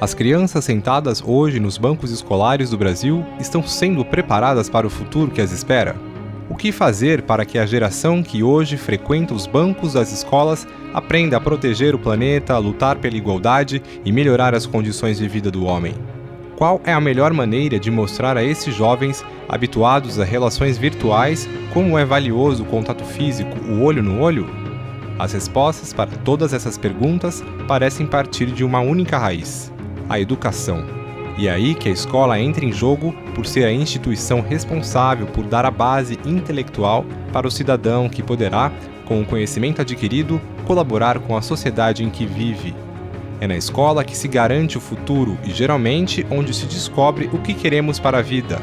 As crianças sentadas hoje nos bancos escolares do Brasil estão sendo preparadas para o futuro que as espera? O que fazer para que a geração que hoje frequenta os bancos das escolas aprenda a proteger o planeta, lutar pela igualdade e melhorar as condições de vida do homem? Qual é a melhor maneira de mostrar a esses jovens, habituados a relações virtuais, como é valioso o contato físico, o olho no olho? As respostas para todas essas perguntas parecem partir de uma única raiz: a educação. E é aí que a escola entra em jogo por ser a instituição responsável por dar a base intelectual para o cidadão que poderá, com o conhecimento adquirido, colaborar com a sociedade em que vive. É na escola que se garante o futuro e, geralmente, onde se descobre o que queremos para a vida.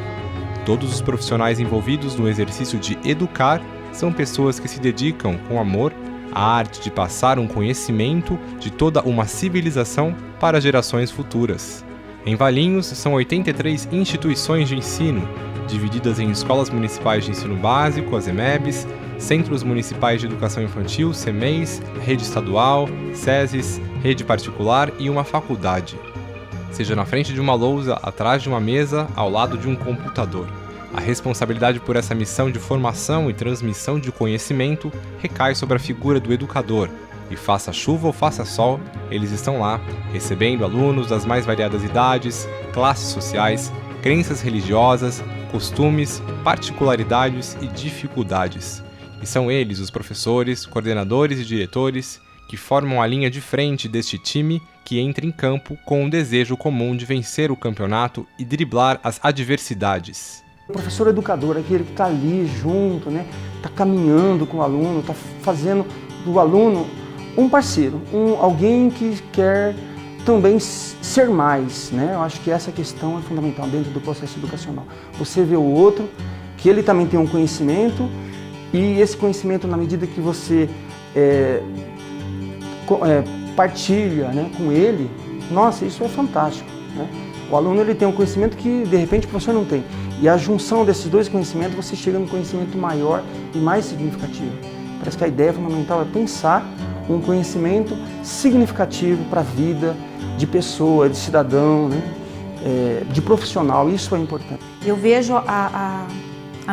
Todos os profissionais envolvidos no exercício de educar são pessoas que se dedicam com amor à arte de passar um conhecimento de toda uma civilização para gerações futuras. Em Valinhos, são 83 instituições de ensino, divididas em escolas municipais de ensino básico, as EMEBs, Centros Municipais de Educação Infantil, CEMEIs, Rede Estadual, SESIs, Rede Particular e uma faculdade. Seja na frente de uma lousa, atrás de uma mesa, ao lado de um computador. A responsabilidade por essa missão de formação e transmissão de conhecimento recai sobre a figura do educador, e faça chuva ou faça sol, eles estão lá, recebendo alunos das mais variadas idades, classes sociais, crenças religiosas, costumes, particularidades e dificuldades. E são eles, os professores, coordenadores e diretores, que formam a linha de frente deste time que entra em campo com um desejo comum de vencer o campeonato e driblar as adversidades. O professor educador é aquele que está ali junto, né? Está caminhando com o aluno, está fazendo do aluno um parceiro, alguém que quer também ser mais, né? Eu acho que essa questão é fundamental dentro do processo educacional. Você vê o outro, que ele também tem um conhecimento, e esse conhecimento, na medida que você partilha, né, com ele, nossa, isso é fantástico, né? O aluno ele tem um conhecimento que, de repente, o professor não tem. E a junção desses dois conhecimentos, você chega num conhecimento maior e mais significativo. Parece que a ideia fundamental é pensar um conhecimento significativo para a vida de pessoa, de cidadão, né? De profissional. Isso é importante. Eu vejo a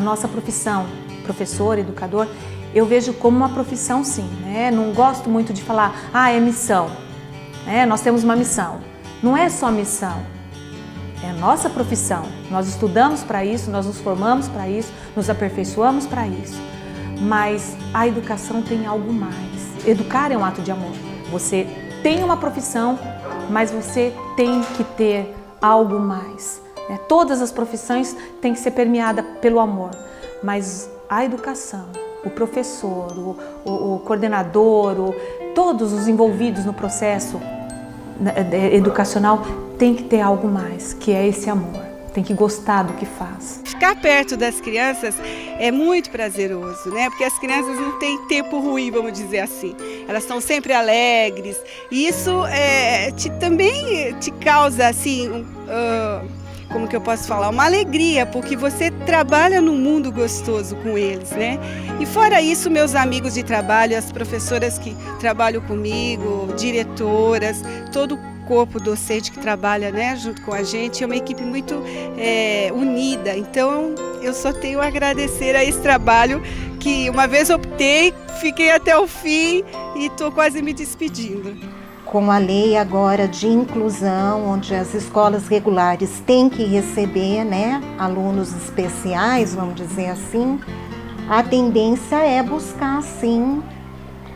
nossa profissão, professor, educador, eu vejo como uma profissão, sim, né? Não gosto muito de falar, é missão, né? Nós temos uma missão. Não é só missão, é a nossa profissão. Nós estudamos para isso, nós nos formamos para isso, nos aperfeiçoamos para isso. Mas a educação tem algo mais. Educar é um ato de amor. Você tem uma profissão, mas você tem que ter algo mais, né? Todas as profissões têm que ser permeadas pelo amor, mas a educação, o professor, o coordenador, todos os envolvidos no processo educacional tem que ter algo mais, que é esse amor. Tem que gostar do que faz. Ficar perto das crianças é muito prazeroso, né? Porque as crianças não têm tempo ruim, vamos dizer assim. Elas estão sempre alegres. E isso também te causa, assim, como que eu posso falar? Uma alegria, porque você trabalha num mundo gostoso com eles, né? E fora isso, meus amigos de trabalho, as professoras que trabalham comigo, diretoras, todo o corpo docente que trabalha, né, junto com a gente, é uma equipe muito unida. Então, eu só tenho a agradecer a esse trabalho que uma vez optei, fiquei até o fim e estou quase me despedindo. Com a lei agora de inclusão, onde as escolas regulares têm que receber, né, alunos especiais, vamos dizer assim, a tendência é buscar, sim,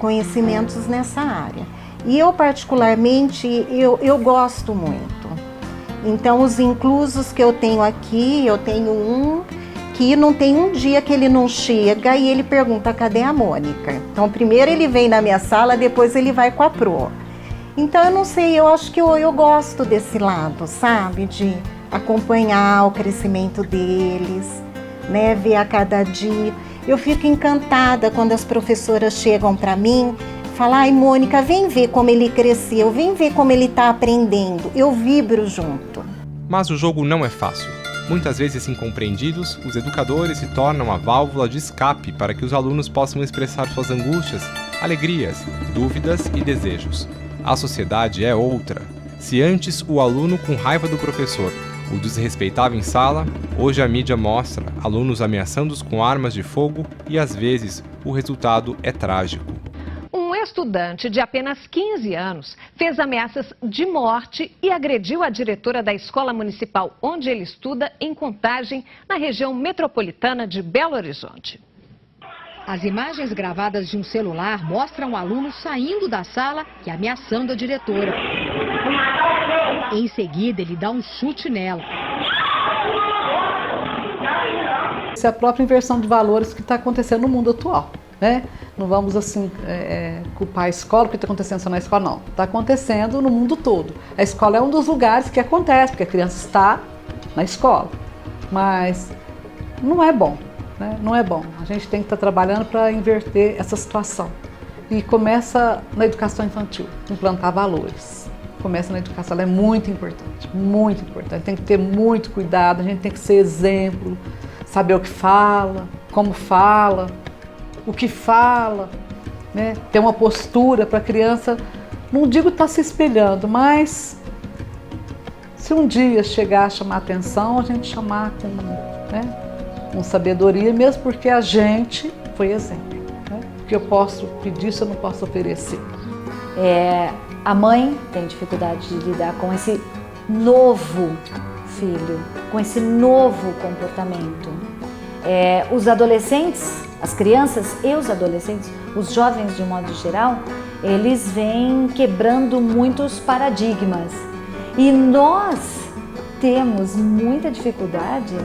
conhecimentos nessa área. E eu, particularmente, eu gosto muito. Então, os inclusos que eu tenho aqui, eu tenho um que não tem um dia que ele não chega e ele pergunta, cadê a Mônica? Então, primeiro ele vem na minha sala, depois ele vai com a Pro. Então, eu não sei, eu acho que eu gosto desse lado, sabe? De acompanhar o crescimento deles, né? Ver a cada dia. Eu fico encantada quando as professoras chegam para mim, falar, ai Mônica, vem ver como ele cresceu, vem ver como ele está aprendendo. Eu vibro junto. Mas o jogo não é fácil. Muitas vezes incompreendidos, os educadores se tornam a válvula de escape para que os alunos possam expressar suas angústias, alegrias, dúvidas e desejos. A sociedade é outra. Se antes o aluno com raiva do professor o desrespeitava em sala, hoje a mídia mostra alunos ameaçando-os com armas de fogo e às vezes o resultado é trágico. Um estudante de apenas 15 anos fez ameaças de morte e agrediu a diretora da escola municipal onde ele estuda em Contagem, na região metropolitana de Belo Horizonte. As imagens gravadas de um celular mostram o aluno saindo da sala e ameaçando a diretora. Em seguida, ele dá um chute nela. Essa é a própria inversão de valores que está acontecendo no mundo atual, né? Não vamos assim culpar a escola porque está acontecendo só na escola, não. Está acontecendo no mundo todo. A escola é um dos lugares que acontece, porque a criança está na escola. Mas não é bom, né? Não é bom. A gente tem que estar trabalhando para inverter essa situação. E começa na educação infantil, implantar valores. Começa na educação, ela é muito importante, muito importante. Tem que ter muito cuidado, a gente tem que ser exemplo, saber o que fala, como fala, o que fala, né? Ter uma postura para a criança, não digo estar se espelhando, mas se um dia chegar a chamar atenção, a gente chamar com sabedoria, mesmo porque a gente foi exemplo, né? O que eu posso pedir, isso eu não posso oferecer. A mãe tem dificuldade de lidar com esse novo filho, com esse novo comportamento. Os adolescentes, as crianças e os adolescentes, os jovens de um modo geral, eles vêm quebrando muitos paradigmas. E nós temos muita dificuldade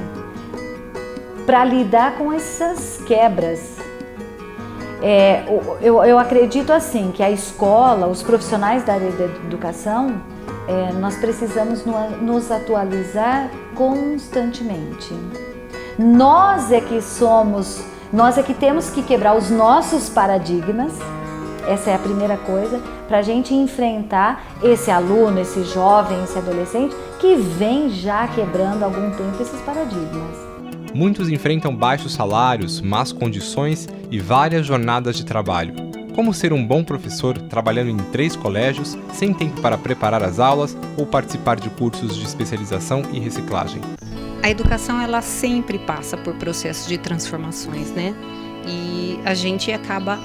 para lidar com essas quebras. Eu acredito assim que a escola, os profissionais da área da educação, nós precisamos nos atualizar constantemente. Nós é que temos que quebrar os nossos paradigmas, essa é a primeira coisa, para a gente enfrentar esse aluno, esse jovem, esse adolescente que vem já quebrando há algum tempo esses paradigmas. Muitos enfrentam baixos salários, más condições e várias jornadas de trabalho. Como ser um bom professor trabalhando em 3 colégios, sem tempo para preparar as aulas ou participar de cursos de especialização e reciclagem? A educação, ela sempre passa por processos de transformações, né? E a gente acaba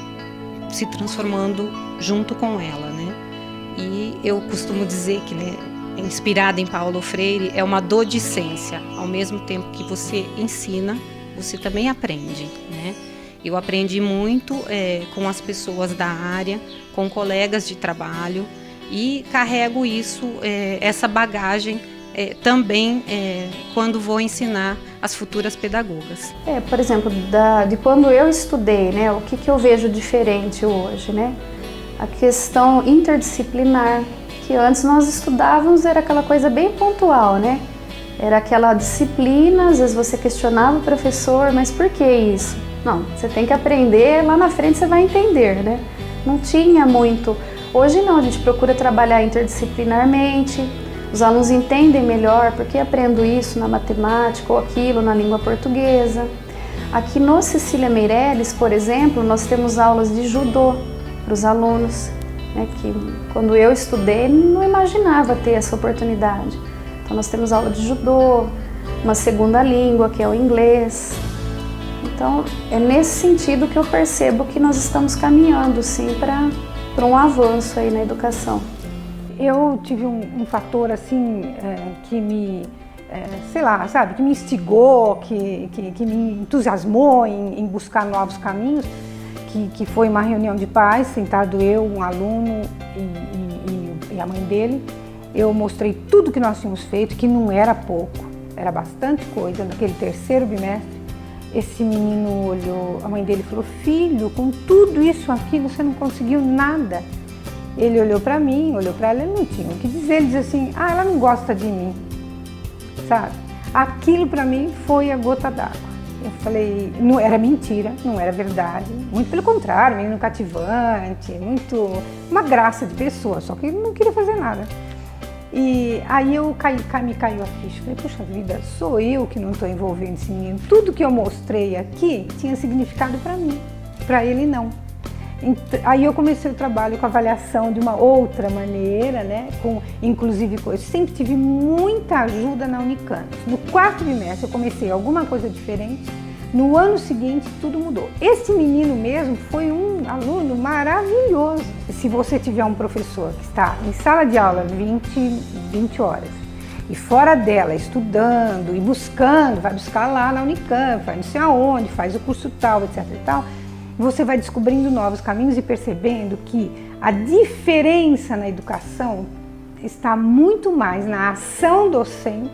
se transformando junto com ela, né? E eu costumo dizer que, né, inspirada em Paulo Freire, é uma docência. Ao mesmo tempo que você ensina, você também aprende, né? Eu aprendi muito com as pessoas da área, com colegas de trabalho e carrego isso, essa bagagem também quando vou ensinar as futuras pedagogas. Por exemplo, de quando eu estudei, né, o que eu vejo diferente hoje, né? A questão interdisciplinar, que antes nós estudávamos, era aquela coisa bem pontual, né? Era aquela disciplina, às vezes você questionava o professor, mas por que isso? Não, você tem que aprender, lá na frente você vai entender, né? Não tinha muito. Hoje não, a gente procura trabalhar interdisciplinarmente, os alunos entendem melhor porque aprendo isso na matemática ou aquilo na língua portuguesa. Aqui no Cecília Meirelles, por exemplo, nós temos aulas de judô para os alunos, né, que quando eu estudei não imaginava ter essa oportunidade. Então nós temos aula de judô, uma segunda língua que é o inglês. Então é nesse sentido que eu percebo que nós estamos caminhando sim para um avanço aí na educação. Eu tive um fator assim que me, sei lá, sabe, que me instigou, que me entusiasmou em buscar novos caminhos, que foi uma reunião de pais, sentado eu, um aluno e a mãe dele. Eu mostrei tudo que nós tínhamos feito, que não era pouco, era bastante coisa. Naquele 3º bimestre, esse menino olhou, a mãe dele falou: filho, com tudo isso aqui você não conseguiu nada. Ele olhou para mim, olhou para ela, ele não tinha o que dizer, ele disse assim: ah, ela não gosta de mim, sabe? Aquilo para mim foi a gota d'água. Eu falei, não era mentira, não era verdade, muito pelo contrário, menino cativante, muito, uma graça de pessoa, só que ele não queria fazer nada. E aí me caiu a ficha, falei, puxa vida, sou eu que não estou envolvendo esse menino. Tudo que eu mostrei aqui tinha significado para mim, para ele não. Aí eu comecei o trabalho com avaliação de uma outra maneira, né? Inclusive, eu sempre tive muita ajuda na Unicamp. No 4º trimestre eu comecei alguma coisa diferente, no ano seguinte tudo mudou. Esse menino mesmo foi um aluno maravilhoso. Se você tiver um professor que está em sala de aula 20 horas, e fora dela, estudando e buscando, vai buscar lá na Unicamp, vai não sei aonde, faz o curso tal, etc e tal, você vai descobrindo novos caminhos e percebendo que a diferença na educação está muito mais na ação docente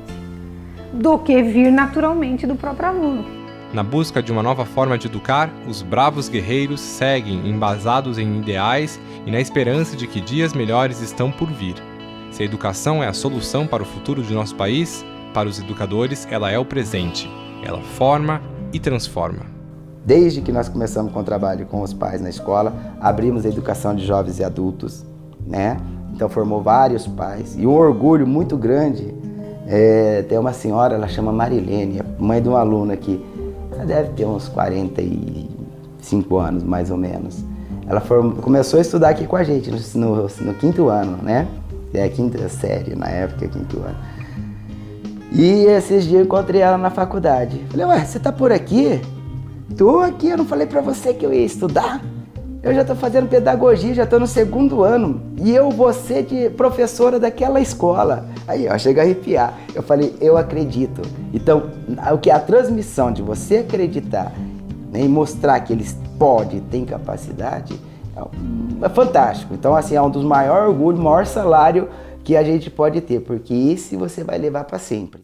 do que vir naturalmente do próprio aluno. Na busca de uma nova forma de educar, os bravos guerreiros seguem embasados em ideais e na esperança de que dias melhores estão por vir. Se a educação é a solução para o futuro de nosso país, para os educadores ela é o presente. Ela forma e transforma. Desde que nós começamos com o trabalho com os pais na escola, abrimos a educação de jovens e adultos, né? Então formou vários pais. E um orgulho muito grande, tem uma senhora, ela chama Marilene, mãe de uma aluna que deve ter uns 45 anos, mais ou menos. Ela começou a estudar aqui com a gente no 5º ano, né? É a 5ª série, na época, 5º ano. E esses dias eu encontrei ela na faculdade. Falei, ué, você tá por aqui? Tô aqui, eu não falei pra você que eu ia estudar? Eu já tô fazendo pedagogia, já tô no 2º ano. E eu vou ser de professora daquela escola. Aí, ó, chega a arrepiar. Eu falei, eu acredito. Então, o que é a transmissão de você acreditar, né, e mostrar que eles podem, têm capacidade, é fantástico. Então, assim, é um dos maiores orgulhos, maior salário que a gente pode ter, porque esse você vai levar para sempre.